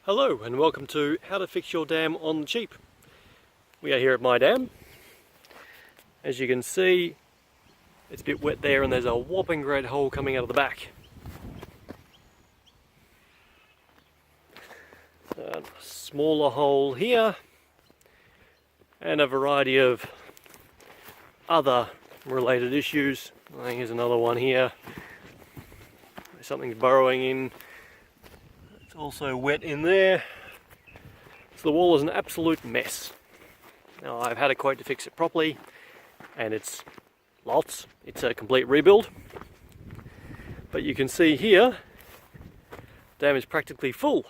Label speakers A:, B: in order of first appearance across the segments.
A: Hello and welcome to How to Fix Your Dam on the Cheap. We are here at my dam. As you can see, it's a bit wet there and there's a whopping great hole coming out of the back. A smaller hole here and a variety of other related issues. I think here's another one here. Something's burrowing in. It's also wet in there. So the wall is an absolute mess. Now I've had a quote to fix it properly and it's lots. It's a complete rebuild. But you can see here, the dam is practically full.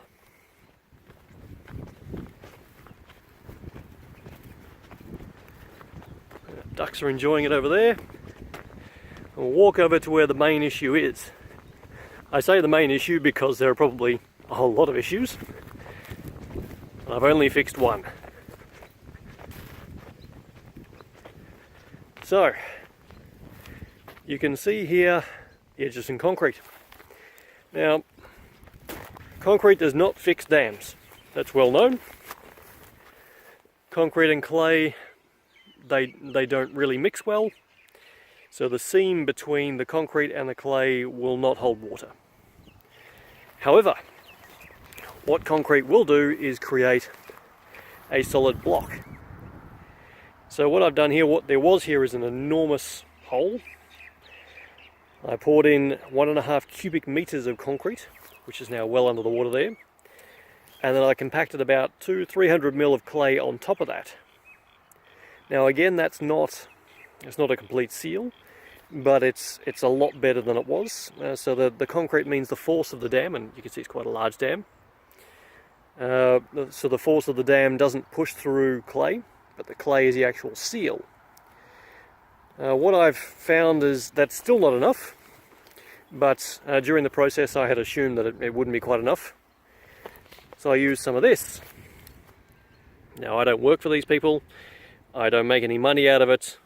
A: Ducks are enjoying it over there. We'll walk over to where the main issue is. I say the main issue because there are probably a whole lot of issues. And I've only fixed one. So, you can see here the edges in concrete. Now, concrete does not fix dams. That's well known. Concrete and clay, they don't really mix well. So the seam between the concrete and the clay will not hold water. However, what concrete will do is create a solid block. So what I've done here, what there was here is an enormous hole. I poured in 1.5 cubic meters of concrete, which is now well under the water there. And then I compacted about 200-300 mil of clay on top of that. Now again, it's not a complete seal, but it's a lot better than it was. So the concrete means the force of the dam, and you can see it's quite a large dam. So the force of the dam doesn't push through clay, but the clay is the actual seal. What I've found is that's still not enough, but during the process I had assumed that it wouldn't be quite enough. So I used some of this. Now I don't work for these people, I don't make any money out of it,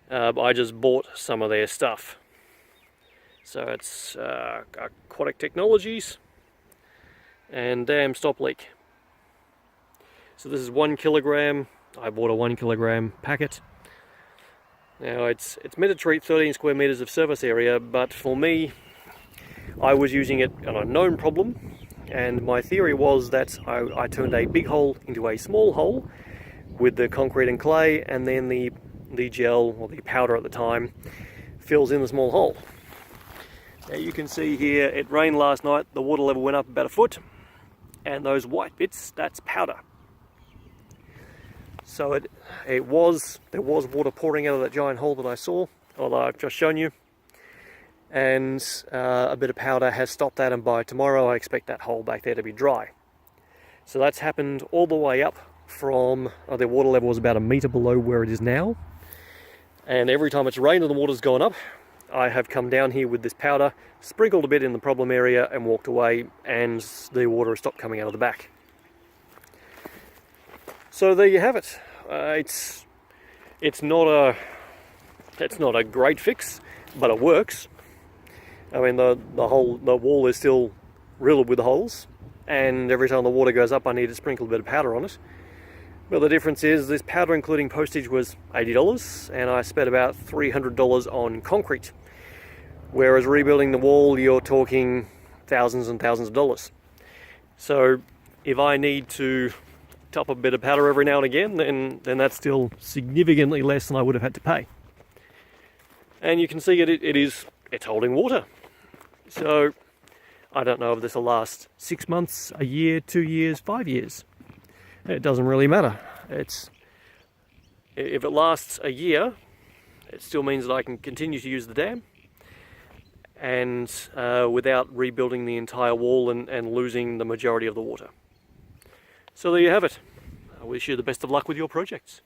A: I just bought some of their stuff. So it's Aquatic Technologies and Dam Stop Leak. So this is 1 kilogram. I bought a 1 kilogram packet. Now it's meant to treat 13 square meters of surface area, but for me, I was using it on a known problem, and my theory was that I turned a big hole into a small hole with the concrete and clay, and then the gel, or the powder at the time, fills in the small hole. Now you can see here, it rained last night, the water level went up about 1 foot, and those white bits, that's powder. So there was water pouring out of that giant hole that I saw, or that I've just shown you, and a bit of powder has stopped that, and by tomorrow I expect that hole back there to be dry. So that's happened all the way up from, the water level was about 1 meter below where it is now, and every time it's rained and the water's gone up, I have come down here with this powder, sprinkled a bit in the problem area and walked away, and the water has stopped coming out of the back. So there you have it. It's not a great fix, but it works. I mean the wall is still riddled with holes, and every time the water goes up I need to sprinkle a bit of powder on it. But the difference is this powder, including postage, was $80, and I spent about $300 on concrete. Whereas rebuilding the wall, you're talking thousands and thousands of dollars. So if I need to top a bit of powder every now and again, then that's still significantly less than I would have had to pay. And you can see it's holding water. So I don't know if this will last 6 months, a year, 2 years, 5 years. It doesn't really matter. If it lasts a year, it still means that I can continue to use the dam, and without rebuilding the entire wall and losing the majority of the water. So there you have it. I wish you the best of luck with your projects.